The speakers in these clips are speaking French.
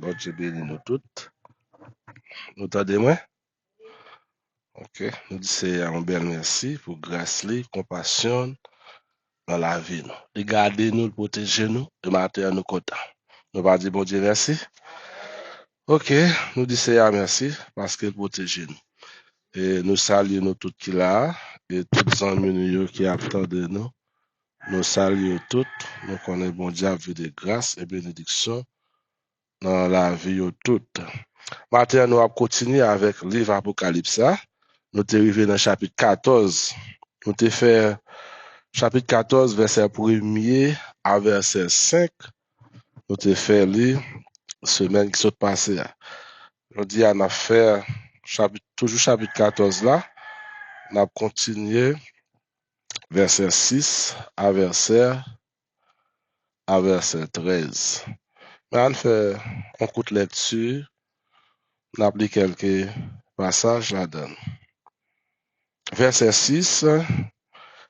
Bon Dieu bénit nous toutes. Nous entendez-moi? Ok. Nous disons un bel merci pour grâce, compassion dans la vie. Regardez nous, protéger nous, et matin nous content. Nous va dire bon Dieu merci. Ok. Nous disons merci parce qu'il protège nous. Et nous saluons nous toutes qui là, et toutes les amis qui attendent de nous. Nous saluons toutes. Nous connaissons bon Dieu avec de grâce et bénédiction dans la vie toute. Maintenant, nous allons continuer avec le livre Apocalypse. Nous sommes arrivés dans le chapitre 14. Nous avons fait chapitre 14, verset 1er à verset 5. Nous avons fait la semaine qui s'est passée. Nous avons fait toujours chapitre 14 là. Nous avons continué verset 6 à verset 13. Nous avons fait un coup de lecture. Nous avons appris quelques passages là-dedans. Verset 6.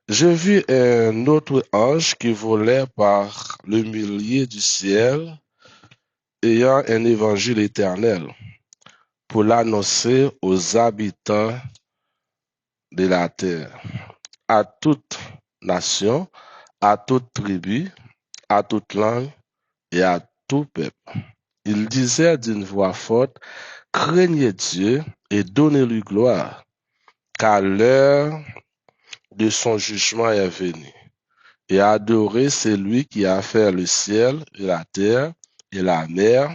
Je vis un autre ange qui volait par le milieu du ciel, ayant un évangile éternel, pour l'annoncer aux habitants de la terre, à toute nation, à toute tribu, à toute langue et à tout peuple. Il disait d'une voix forte, craignez Dieu et donnez-lui gloire, car l'heure de son jugement est venue. Et adorez celui qui a fait le ciel et la terre et la mer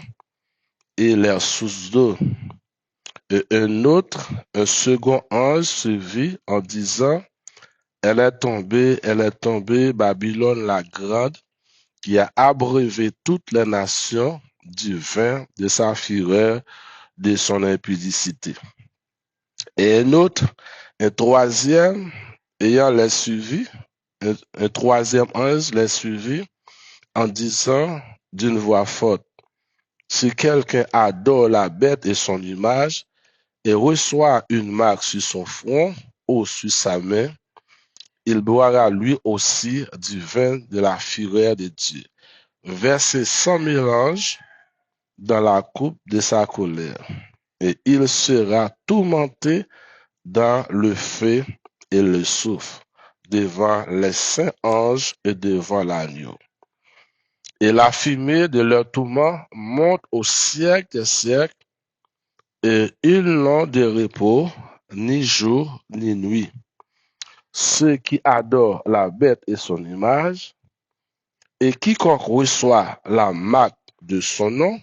et leurs sources d'eau. Et un second ange suivit en disant, elle est tombée, Babylone la grande, qui a abreuvé toutes les nations du vin de sa fureur, de son impudicité. Et un troisième, ayant les suivi, un troisième ange les suivit en disant d'une voix forte, si quelqu'un adore la bête et son image et reçoit une marque sur son front ou sur sa main, il boira lui aussi du vin de la fureur de Dieu, versé sans mélange dans la coupe de sa colère. Et il sera tourmenté dans le feu et le soufre, devant les saints anges et devant l'agneau. Et la fumée de leur tourment monte au siècle des siècles, et ils n'ont de repos, ni jour, ni nuit. Ceux qui adorent la bête et son image, et quiconque reçoit la marque de son nom,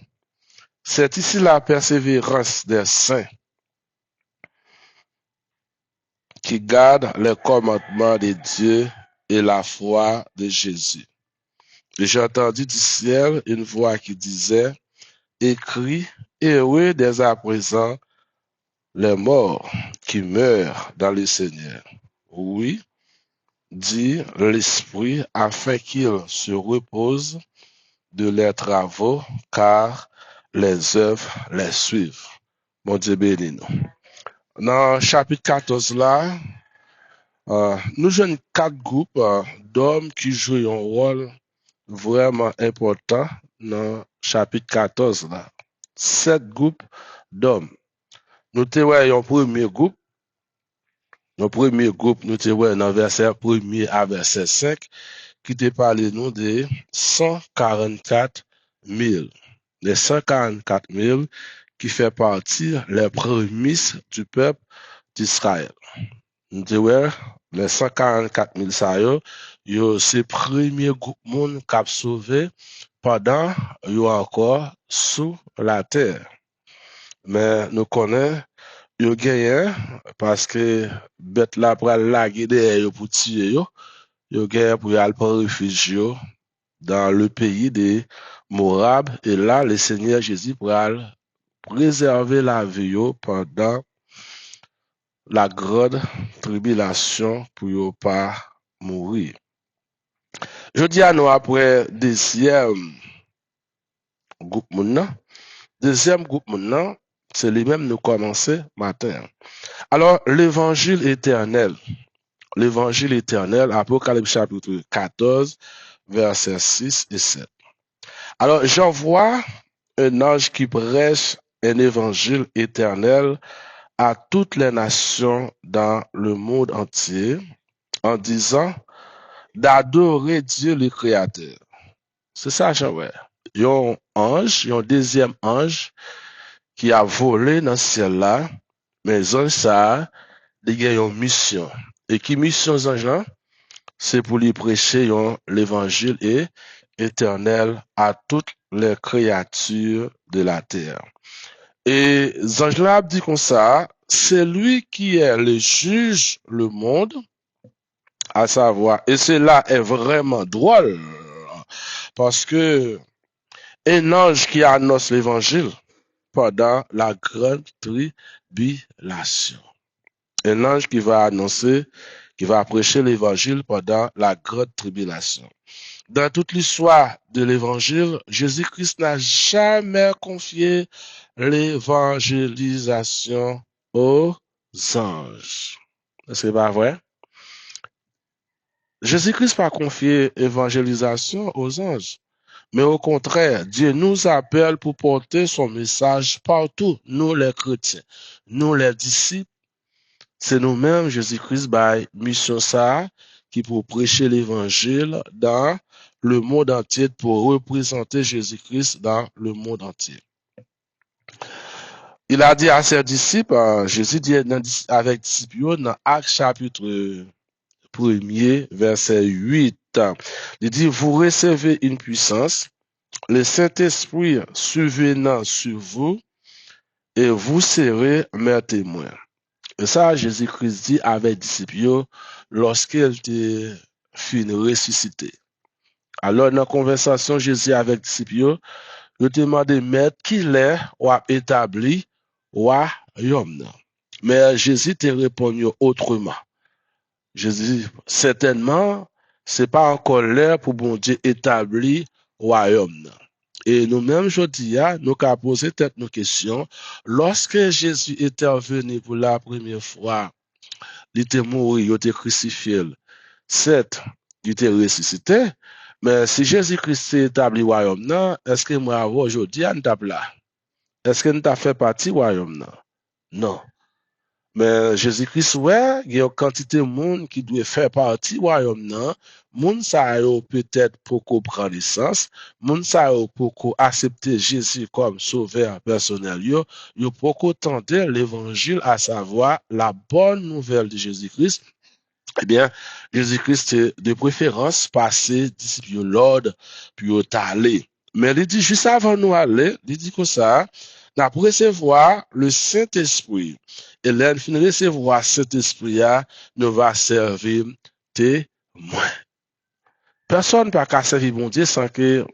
c'est ici la persévérance des saints qui gardent les commandements de Dieu et la foi de Jésus. Et j'ai entendu du ciel une voix qui disait, écrit, heureux dès à présent les morts qui meurent dans le Seigneur. Oui, dit l'Esprit, afin qu'ils se reposent de leurs travaux, car les œuvres les suivent. Mon Dieu béni nous. Dans le chapitre 14 là, nous avons 4 groupes d'hommes qui jouent un rôle vraiment important dans le chapitre 14 là. 7 groupes d'hommes. Nous avons un premier groupe. Nous avons dans verset 1er à verset 5 qui te parle nous de 144 000. Les 144 000 qui fait partie les prémices du peuple d'Israël. Nous avons les 144 000 ça yo c'est premier groupe monde qui a sauvé pendant yo encore sous la terre. Mais nous connaissons yo gagné parce que bête là pour laguer derrière pour tuer yo gagné pour aller prendre refuge dans le pays de Moab et là le Seigneur Jésus pour préserver la vie pendant la grande tribulation pour yo pas mourir. Je dis à nous après deuxième groupe maintenant. Deuxième groupe maintenant, c'est les mêmes nous commencer matin. Alors l'évangile éternel, Apocalypse chapitre 14, versets 6 et 7. Alors j'envoie un ange qui prêche un évangile éternel à toutes les nations dans le monde entier en disant d'adorer Dieu le Créateur. C'est ça, Jean-Ouais. Il y a un ange, il y a un deuxième ange qui a volé dans ce ciel-là, mais ange ça, il y a une mission. Et qui mission, ange là? C'est pour lui prêcher l'évangile et éternel à toutes les créatures de la terre. Et Zangelab dit comme ça, c'est lui qui est le juge le monde, à savoir, et cela est vraiment drôle, parce que un ange qui annonce l'évangile pendant la grande tribulation. Un ange qui va annoncer, qui va prêcher l'évangile pendant la grande tribulation. Dans toute l'histoire de l'évangile, Jésus-Christ n'a jamais confié l'évangélisation aux anges. Est-ce que c'est pas vrai? Jésus-Christ n'a pas confié l'évangélisation aux anges. Mais au contraire, Dieu nous appelle pour porter son message partout, nous les chrétiens, nous les disciples. C'est nous-mêmes, Jésus-Christ, mission ça, qui pour prêcher l'évangile dans le monde entier, pour représenter Jésus-Christ dans le monde entier. Il a dit à ses disciples, Jésus dit avec disciples dans Actes chapitre 1er, verset 8, il dit, vous recevez une puissance, le Saint-Esprit survenant sur vous, et vous serez mes témoins. Et ça, Jésus-Christ dit avec disciples lorsqu'il était fini ressuscité. Alors, dans la conversation, Jésus avec disciples, il demandé maître qui l'est ou a établi royaume. Mais Jésus te répondu autrement. Jésus, certainement, c'est pas encore l'heure pour bon Dieu établir royaume. Et nous-mêmes, je dis, nous avons posé peut-être nos questions. Lorsque Jésus était venu pour la première fois, il était mort, il était crucifié. Certes, il était ressuscité, mais si Jésus-Christ établi le royaume, est-ce que moi, aujourd'hui, nous sommes là? Est-ce que nous avons fait partie du royaume? Non. Mais Jésus-Christ, ouais, il y a une quantité de monde qui doit faire partie du royaume, non? Moun sa yo peut-être pour prendre naissance, moun sa yo pour accepter Jésus comme sauveur personnel, yo pour tenter l'évangile, à savoir la bonne nouvelle de Jésus-Christ. Eh bien, Jésus-Christ, de préférence, passé disciple l'ordre, puis au aller. Mais il dit, juste avant nous aller, il dit que ça, n'a pour recevoir le Saint-Esprit. Et là, fin recevoir Saint-Esprit, nous va servir témoin. Personne n'a qu'à servir bon Dieu sans que,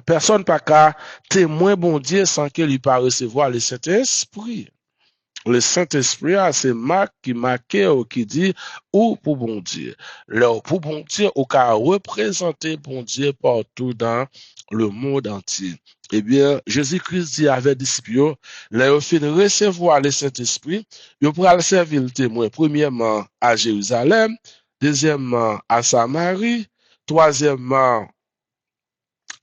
personne n'a qu'à témoin bon Dieu sans qu'il lui pas recevoir le Saint-Esprit. Le Saint-Esprit, c'est Marc qui marque ou qui dit ou pour bon Dieu. Là, pour bon Dieu, ou qu'à représenter bon Dieu partout dans le monde entier. Eh bien, Jésus-Christ dit avec les disciples, là, au fin de recevoir le Saint-Esprit, il pourra le servir le témoin, premièrement à Jérusalem, deuxièmement à Samarie, troisièmement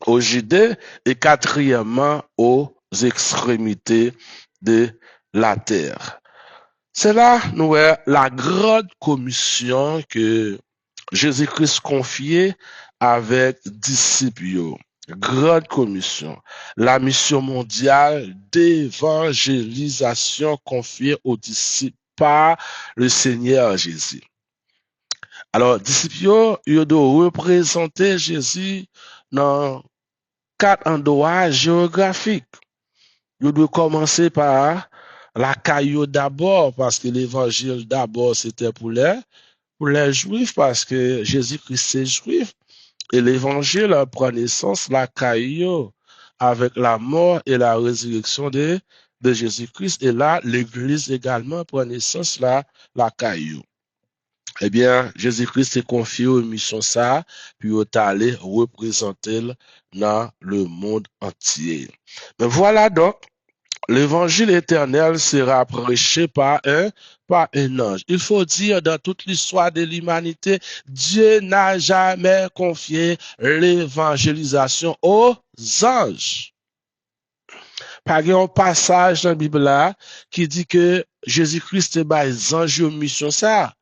au Judée et quatrièmement aux extrémités de la terre. C'est là, nous, la grande commission que Jésus-Christ confiait avec disciples. Grande commission. La mission mondiale d'évangélisation confiée aux disciples par le Seigneur Jésus. Alors, disciples, ils doivent représenter Jésus dans 4 endroits géographiques. Ils doivent commencer par la caillou d'abord, parce que l'évangile d'abord c'était pour les juifs, parce que Jésus-Christ c'est juif. Et l'évangile prend naissance la caillou avec la mort et la résurrection de Jésus-Christ. Et là, l'église également prend naissance la caillou. Eh bien, Jésus-Christ est confié aux missions ça, puis il est allé représenter dans le monde entier. Mais voilà donc, l'évangile éternel sera prêché par un ange. Il faut dire, dans toute l'histoire de l'humanité, Dieu n'a jamais confié l'évangélisation aux anges. pas un passage dans la Bible là qui dit que Jésus-Christ est bas ange mission ça,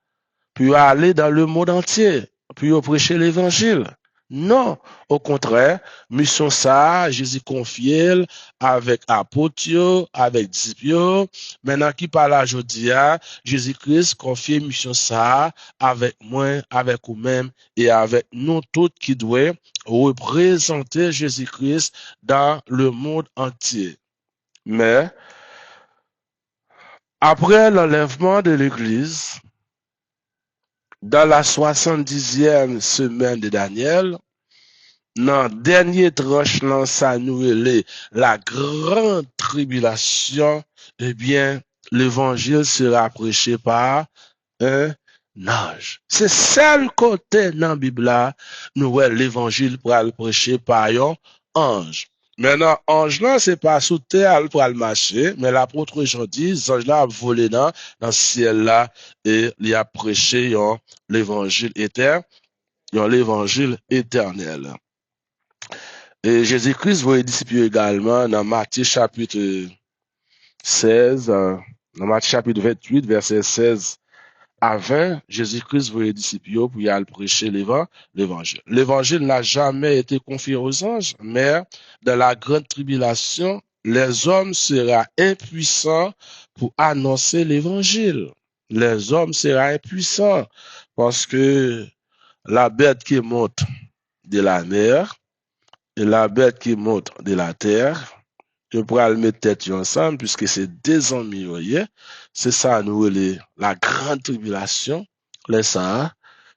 puis aller dans le monde entier, puis prêcher l'évangile. Non, au contraire, mission ça, Jésus confié avec apôtre, avec disciples. Maintenant qui parle aujourd'hui, Jésus-Christ confie mission ça avec moi, avec vous-même et avec nous tous qui doivent représenter Jésus-Christ dans le monde entier. Mais après l'enlèvement de l'Église, dans la 70e semaine de Daniel, dans dernier tranche là, ça nous est la grande tribulation, eh bien, l'évangile sera prêché par un ange. C'est seul côté dans la Bible là, nous voyons l'évangile pour le prêcher par un ange. Maintenant, ange là, c'est pas sous terre pour le marcher, mais l'apôtre Jean dit, ange là a volé dans le ciel là, et il a prêché l'évangile éternel, l'évangile éternel. Et Jésus-Christ voyait disciples également dans Matthieu chapitre 16, dans Matthieu chapitre 28, verset 16 à 20, Jésus-Christ voyait disciples pour y aller prêcher l'évangile. L'évangile n'a jamais été confié aux anges, mais dans la grande tribulation, les hommes seront impuissants pour annoncer l'évangile. Les hommes seront impuissants parce que la bête qui monte de la mer, et la bête qui monte de la terre, je pourrais le mettre tête ensemble, puisque c'est des ennemis, c'est ça, nous, la grande tribulation, les ça,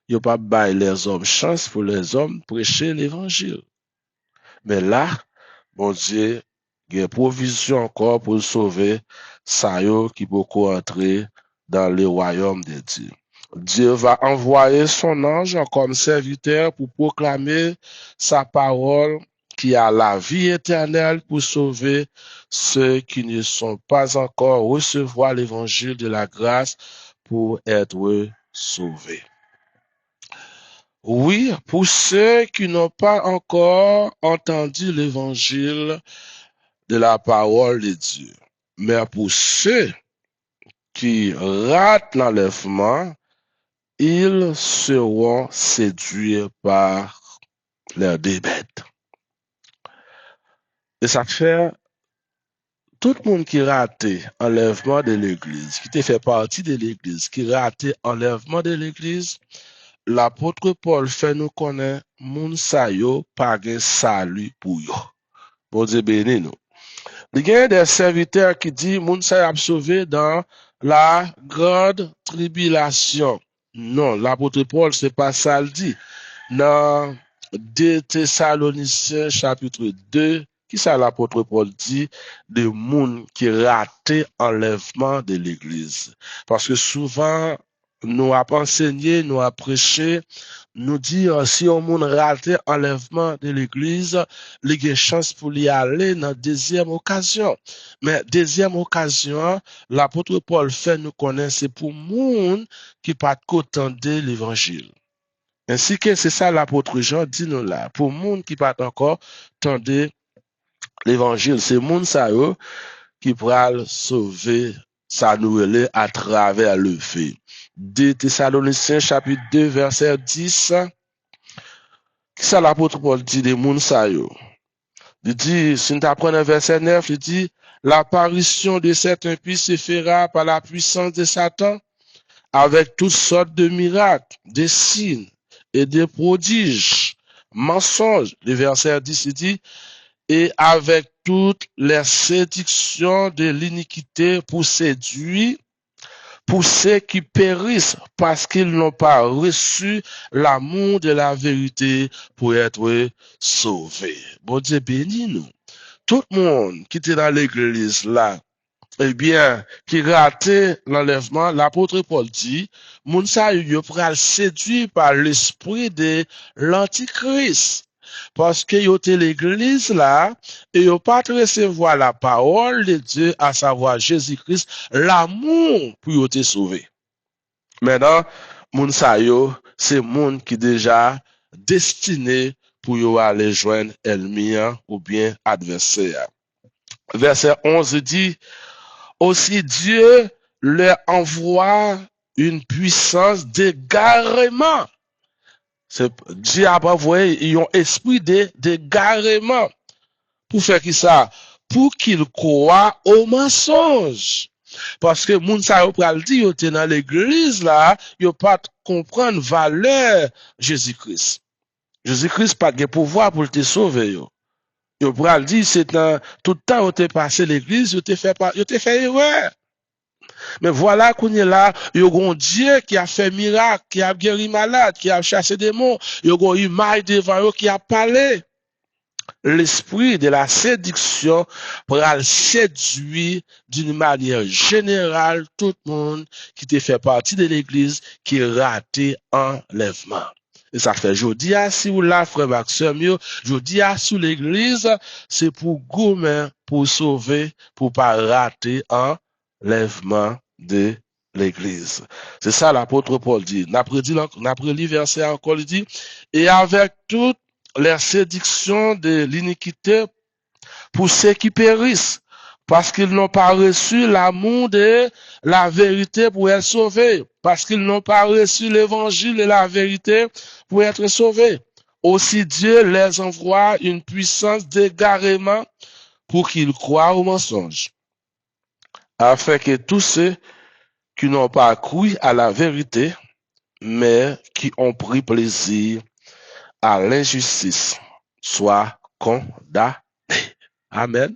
il n'y a pas bail les hommes chance pour les hommes prêcher l'évangile. Mais là, bon Dieu, il y a provision encore pour sauver ça qui peut entrer dans le royaume de Dieu. Dieu va envoyer son ange comme serviteur pour proclamer sa parole qui a la vie éternelle pour sauver ceux qui ne sont pas encore recevoir l'évangile de la grâce pour être sauvés. Oui, pour ceux qui n'ont pas encore entendu l'évangile de la parole de Dieu, mais pour ceux qui ratent l'enlèvement, ils seront séduits par leurs deux bêtes. Et ça fait tout le monde qui raté enlèvement de l'église, qui te fait partie de l'église, qui raté enlèvement de l'église, l'apôtre Paul fait nous connaître moun sa yo pa gen salut pour yo. Bon Dieu béni nous. Il y a des serviteurs qui disent moun sa yo a sauvé dans la grande tribulation. Non, l'apôtre Paul c'est pas ça le dit. Dans 2 Thessaloniciens chapitre 2, qui ça l'apôtre Paul dit de moun qui raté enlèvement de l'église. Parce que souvent nous a enseigné, nous a prêché, nous dire si on moun raté enlèvement de l'église, il y a chance pour y aller dans deuxième occasion. Mais deuxième occasion, l'apôtre Paul fait nous connaître c'est pour moun qui pas qu'entendre l'évangile. Ainsi que c'est ça l'apôtre Jean dit nous là, pour moun qui pas encore entendre l'évangile, c'est moun sa yo qui pral sauver sa nouvelle à travers le fait. 2 Thessaloniciens chapitre 2 verset 10, qui ça l'apôtre Paul dit de moun sa yo? Il dit, si nous apprenons verset 9, il dit, l'apparition de cet impie se fera par la puissance de Satan, avec toutes sortes de miracles, des signes et des prodiges, mensonges. Le verset 10, il dit, et avec toutes les séductions de l'iniquité pour séduire, pour ceux qui périssent parce qu'ils n'ont pas reçu l'amour de la vérité pour être sauvés. Bon Dieu bénis nous. Tout le monde qui était dans l'église là, eh bien, qui ratait l'enlèvement, l'apôtre Paul dit, moun sa yo pral séduit par l'esprit de l'antichrist. Parce que yo te l'église là, et yo pas recevoir la parole de Dieu, à savoir Jésus-Christ, l'amour pour yo te sauver. Maintenant, moun sa yo, c'est moun qui déjà destiné pour yo aller joindre ennemi ou bien adversaire. Verset 11 dit, aussi Dieu leur envoie une puissance d'égarement. Dieu a envoyé un esprit d'égarement. Pour faire qui ça? Pour qu'ils croient au mensonge. Parce que moun sa yo pral di yo te dans l'église là, yo pas comprendre valeur Jésus-Christ. Jésus-Christ pas de pouvoir pour te sauver yo. Yo pral di c'est tout le temps yo te passé l'église, yo te fait erreur. Mais voilà qu'on est là, yo gon Dieu qui a fait miracle, qui a guéri malade, qui a chassé des démons, yo gon image devant yo qui a parlé. L'esprit de la séduction pral séduire d'une manière générale tout le monde qui te fait partie de l'église qui raté enlèvement. Et ça fait, je dis à si vous la frère Maxime, je dis à sous l'église, c'est pour goumer, pour sauver, pour pas rater enlèvement de l'église. C'est ça l'apôtre Paul dit. N'après li verset encore, il dit, et avec toute les séductions de l'iniquité pour ceux qui périssent, parce qu'ils n'ont pas reçu l'amour de la vérité pour être sauvés, parce qu'ils n'ont pas reçu l'évangile et la vérité pour être sauvés. Aussi Dieu les envoie une puissance d'égarement pour qu'ils croient au mensonge, afin que tous ceux qui n'ont pas cru à la vérité, mais qui ont pris plaisir à l'injustice, soit condamné. Amen.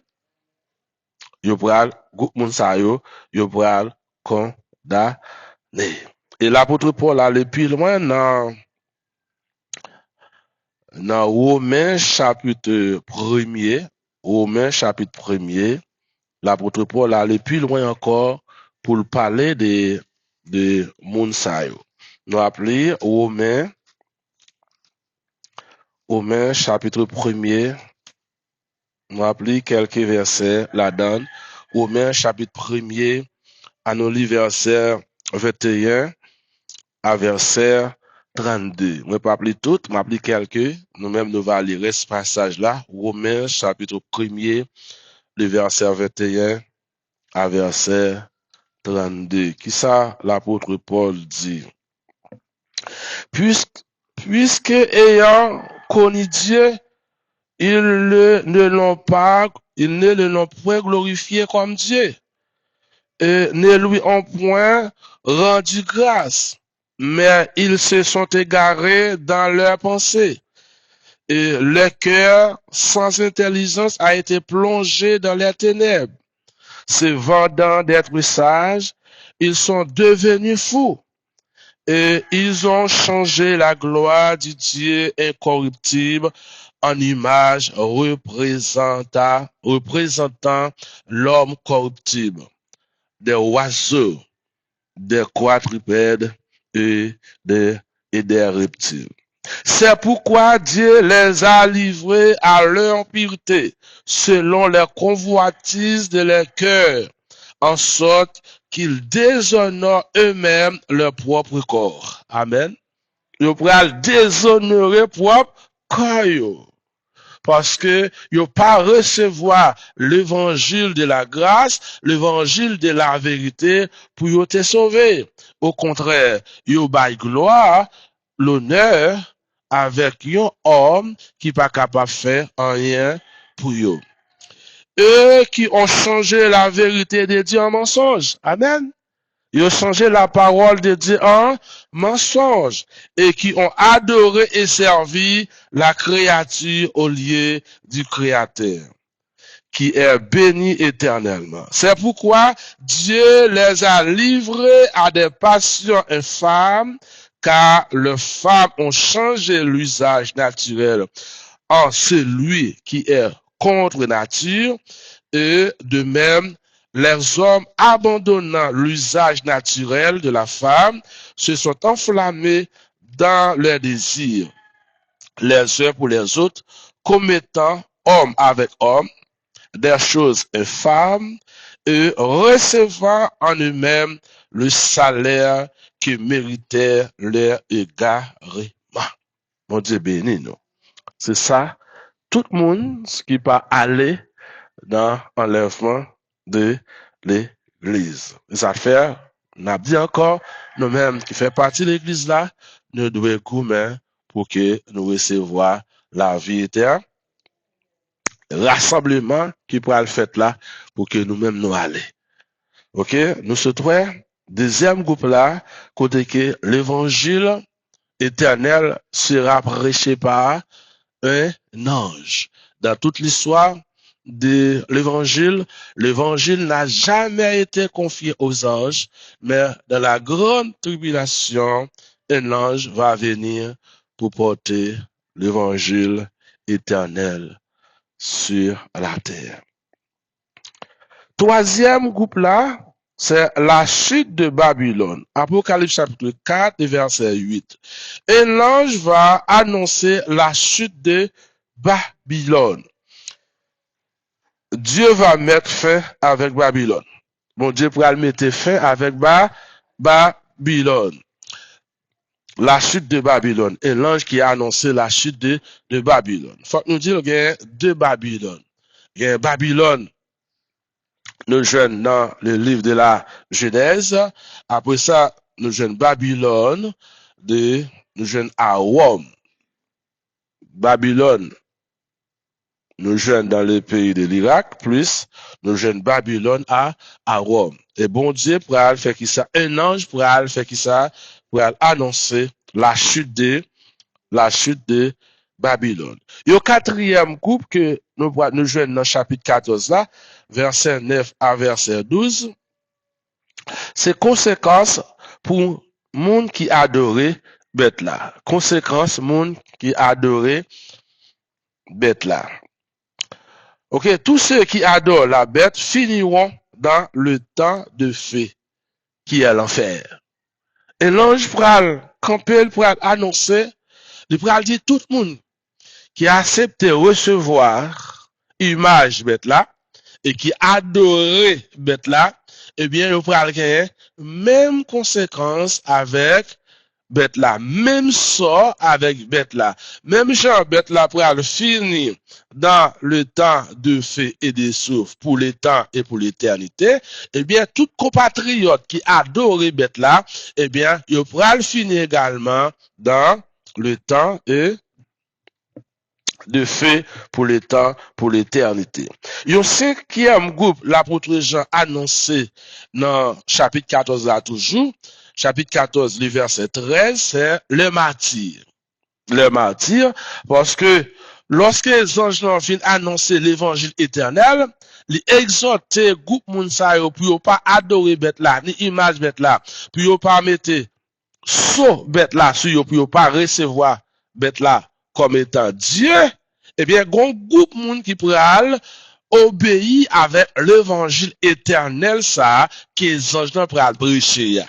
Yo pral, groupe moun sa yo pral condamné. Et l'apôtre Paul allait plus loin dans Romains chapitre 1er, Romains chapitre 1er, l'apôtre Paul allait plus loin encore pour parler de moun sa yo. Nous appelons Romains chapitre 1er, nous appelons quelques versets là-dedans. Romains chapitre 1er, à nous lire verset 21 à verset 32. Je ne vais pas appeler tout, je vais appeler quelques. Nous-mêmes, nous allons lire ce passage-là. Romains chapitre 1er, le verset 21 à verset 32. Qui ça l'apôtre Paul dit? Puisque ayant connu Dieu, ils ne l'ont point glorifié comme Dieu, et ne lui ont point rendu grâce, mais ils se sont égarés dans leurs pensées, et leur cœur sans intelligence a été plongé dans les ténèbres. Se vendant d'être sages, ils sont devenus fous, et ils ont changé la gloire du Dieu incorruptible en image représentant l'homme corruptible, des oiseaux, des quadrupèdes et des reptiles. C'est pourquoi Dieu les a livrés à leur impureté, selon les convoitises de leur cœur, en sorte qu'ils déshonorent eux-mêmes leur propre corps. Amen. Ils pourraient déshonorer propre corps. Parce que ils pas recevoir l'évangile de la grâce, l'évangile de la vérité pour y te sauver. Au contraire, ils baillent gloire, l'honneur avec un homme qui pas capable de faire rien pour eux. Eux qui ont changé la vérité de Dieu en mensonge. Amen. Ils ont changé la parole de Dieu en mensonge et qui ont adoré et servi la créature au lieu du Créateur, qui est béni éternellement. C'est pourquoi Dieu les a livrés à des passions infâmes, car les femmes ont changé l'usage naturel en celui qui est contre nature, et de même, les hommes abandonnant l'usage naturel de la femme se sont enflammés dans leurs désirs, les uns pour les autres, commettant homme avec homme des choses infâmes et recevant en eux-mêmes le salaire que méritait leur égarement. Mon Dieu béni nous. C'est ça, tout le monde qui pas aller dans l'enlèvement de l'église. Ça fait, on a dit encore, nous-mêmes qui fait partie de l'église là, nous devons commun pour que nous recevoir la vie éternelle. Rassemblement qui pourra le faire là pour que nous-mêmes nous aller. OK? Nous se trouvons, deuxième groupe là, côté que l'évangile éternel sera prêché par un ange. Dans toute l'histoire de l'évangile n'a jamais été confié aux anges, mais dans la grande tribulation, un ange va venir pour porter l'évangile éternel sur la terre. Troisième groupe là, c'est la chute de Babylone. Apocalypse chapitre 4, verset 8. Et l'ange va annoncer la chute de Babylone. Dieu va mettre fin avec Babylone. Bon, Dieu pourra mettre fin avec Babylone. La chute de Babylone. Et l'ange qui a annoncé la chute de Babylone. Faut que nous disions qu'il y a deux Babylone. Il y a Babylone, nous jeunes dans le livre de la Genèse. Après ça, nous jeunes Babylone, nous jeunes à Rome. Babylone, nous jeunes dans le pays de l'Irak, plus nous jeunes Babylone à Rome. Et bon Dieu pour faire qui ça, un ange pour faire qui ça, pour annoncer la chute de Babylone. Et au quatrième groupe que nous jeunes dans chapitre 14 là, verset 9 à verset 12, c'est conséquence pour monde qui adorait bête là. Conséquence monde qui adorait bête là. OK, tous ceux qui adorent la bête finiront dans le temps de feu qui est l'enfer. Et l'ange pral camper pour annoncer, il pral dire tout le monde qui a accepté recevoir image bête là et qui adorait bête là, eh bien, il pral gagner même conséquence avec bête là, même sort avec bête là, même genre bête là pour le finir dans le temps de feu et de souffle pour le temps et pour l'éternité, eh bien, tout compatriote qui adore bête là, eh bien, il pourra le finir également dans le temps et de feu pour le temps, pour l'éternité. Un cinquième groupe, l'apôtre Jean annoncé dans chapitre 14 là toujours, chapitre 14, le verset 13, c'est le martyr. Le martyr, parce que lorsque les anges ont fini annoncer l'évangile éternel, les exhorter groupe moun sa yo pour pas adorer bête là, ni image bête là, pour pas mettre so bête là sur yo pour pas recevoir bête là comme étant Dieu, eh bien, gon groupe moun qui pral obéir avec l'évangile éternel ça que les anges nan pral prêcher.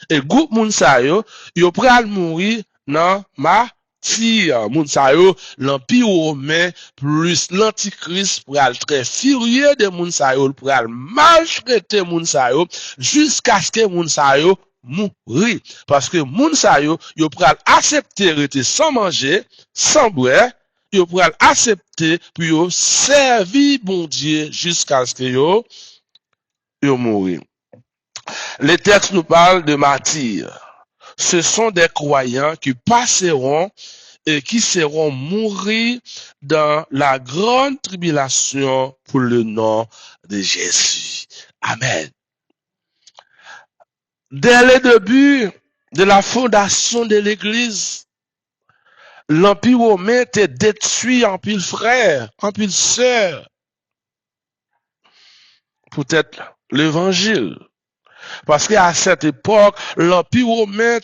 Et groupe moun sa yo pral mourir dans martyr. Moun sa yo l'empire romain plus l'antichrist pral très furieux de moun sa yo pral maltraiter moun sa yo jusqu'à ce que moun sa yo mourir parce que moun sa yo pral accepter rester sans manger, sans boire, yo pral accepter puis yo servir bon Dieu jusqu'à ce que yo mourir. Les textes nous parlent de martyrs. Ce sont des croyants qui passeront et qui seront mourir dans la grande tribulation pour le nom de Jésus. Amen. Dès le début de la fondation de l'Église, l'Empire romain était détruit en pile frères, en pile sœurs. Peut-être l'Évangile. Parce qu'à cette époque, l'Empire romain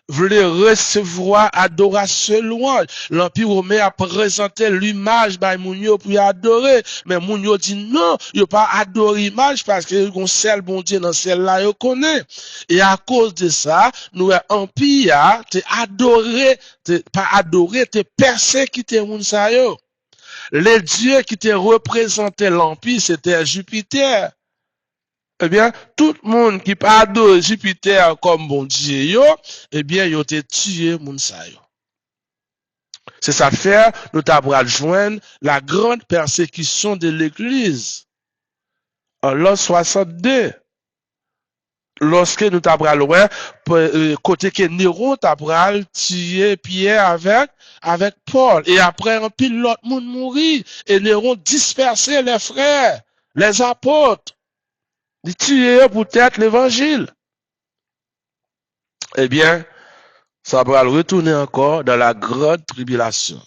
voulait recevoir adoration louange. L'Empire romain a présenté l'image by Mounio pour adorer. Mais Mounio dit non, il n'a pas adoré l'image parce que le seul bon Dieu dans celle-là, il connaît. Et à cause de ça, nous, l'Empire, t'es adoré, t'es pas adoré, t'es persécuté, Mounsayo. Les dieux qui te représentaient l'Empire, c'était Jupiter. Eh bien, tout le monde qui pas adore Jupiter comme bon Dieu, eh bien, ils ont tué moun sa yo. C'est ça faire, nous t'avons joindre la grande persécution de l'Église en l'an 62. Lorsque nous t'avons côté que Néron t'avons tué Pierre avec Paul. Et après, un pile l'autre monde mourit. Et Néron dispersé les frères, les apôtres. Ils tuaient peut-être l'évangile. Eh bien, ça va retourner encore dans la grande tribulation.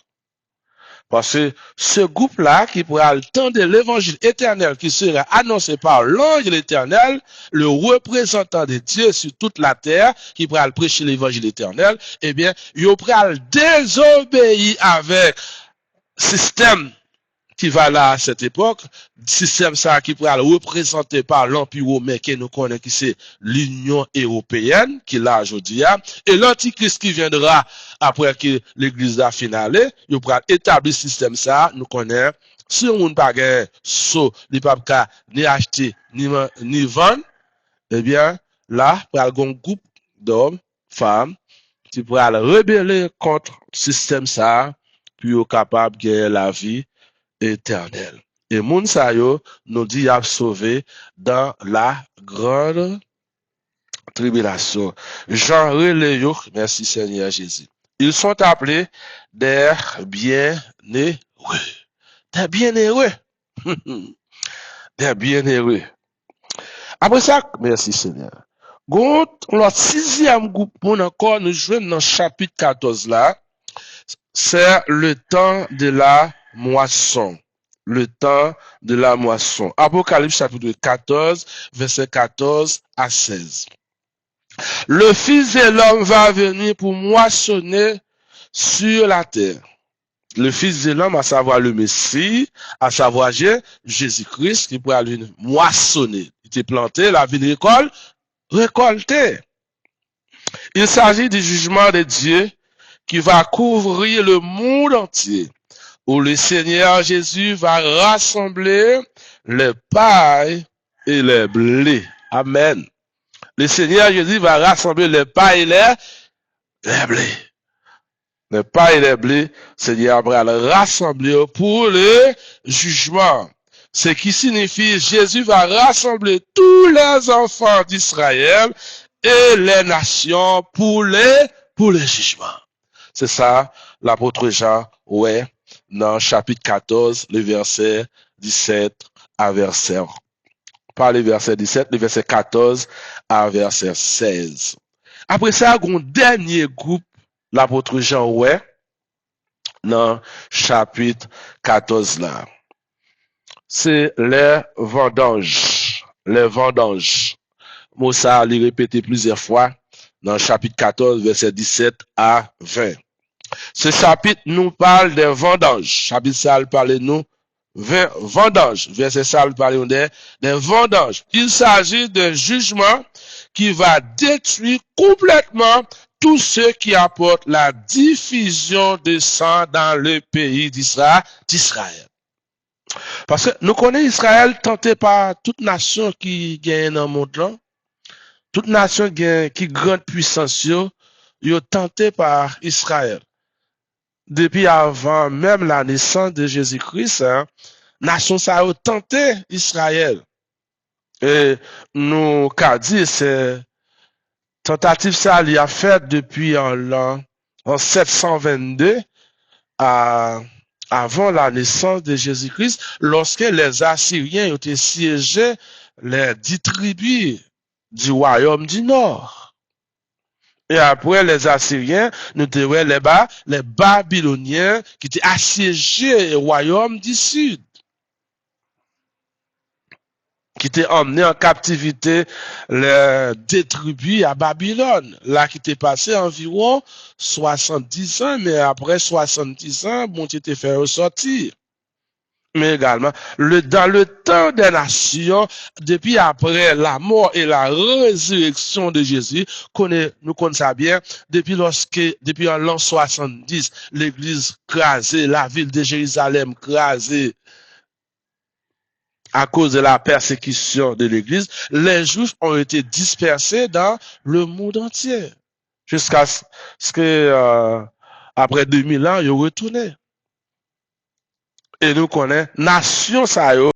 Parce que ce groupe-là, qui pourra attendre l'évangile éternel qui sera annoncé par l'ange de l'éternel, le représentant de Dieu sur toute la terre, qui pourra prêcher l'évangile éternel, eh bien, il pourra désobéir avec système qui va là à cette époque, système ça qui pourra le représenter par l'Empire romain que nous connaissons qui c'est l'Union européenne qui là aujourd'hui, et l'Antichrist qui viendra après que l'Église a finale, il pourra établir système ça, nous connaissons, si on n'a pas gagné, il pas ni acheter, ni vendre, eh bien, là, il y a un groupe d'hommes, femmes, qui pourra le rebeller contre le système ça, puis être capable de gagner la vie éternel. Et moun sa yo nous dit a sauvé dans la grande tribulation. Jean relé yo, merci Seigneur Jésus. Ils sont appelés des bienheureux. Des bienheureux. Des bienheureux. Après ça, merci Seigneur. Gon, le sixième groupe moun encore nous joignent dans chapitre 14 là. C'est le temps de la moisson. Le temps de la moisson. Apocalypse chapitre 14, verset 14 à 16. Le Fils de l'homme va venir pour moissonner sur la terre. Le Fils de l'homme, à savoir le Messie, à savoir Jésus-Christ, qui pourra lui moissonner. Il était planté, la ville récoltée. Il s'agit du jugement de Dieu qui va couvrir le monde entier, où le Seigneur Jésus va rassembler les pailles et les blés. Amen. Le Seigneur Jésus va rassembler les pailles et les blés. Les pailles et les blés, le Seigneur va les rassembler pour le jugement. Ce qui signifie Jésus va rassembler tous les enfants d'Israël et les nations pour les jugements. C'est ça, l'apôtre Jean, ouais, dans chapitre 14, le verset 17 à verset, pas le verset 17, le verset 14 à verset 16. Après ça, un dernier groupe, l'apôtre Jean, ouais, dans chapitre 14 là. C'est les vendanges. Les vendanges. Moussa l'a répété plusieurs fois dans chapitre 14, verset 17 à 20. Ce chapitre nous parle des vendanges. Chapitre ça parle nous vendanges. Verset ça parle des vendanges. Il s'agit d'un jugement qui va détruire complètement tous ceux qui apportent la diffusion de sang dans le pays d'Israël. Parce que nous connaissons Israël tenté par toute nation qui gagne dans le monde là. Toute nation qui grande puissance yo tenté par Israël. Depuis avant même la naissance de Jésus-Christ, nation ça a tenté Israël. Et nous qu'a dit c'est tentative ça il a fait depuis en 722 avant la naissance de Jésus-Christ, lorsque les Assyriens ont siégé les 10 tribus du royaume du Nord. Et après les Assyriens, nous avons les Babyloniens qui étaient assiégés au royaume du Sud, qui étaient emmenés en captivité, les tribus à Babylone, là qui étaient passés environ 70 ans, mais après 70 ans, bon, tu étais fait ressortir. Mais également, dans le temps des nations, depuis après la mort et la résurrection de Jésus, nous connaissons ça bien, depuis en l'an 70, l'église crasée, la ville de Jérusalem crasée, à cause de la persécution de l'église, les Juifs ont été dispersés dans le monde entier. Jusqu'à ce que, Après 2000 ans, ils retourné. Et nous connaissons nation ça yo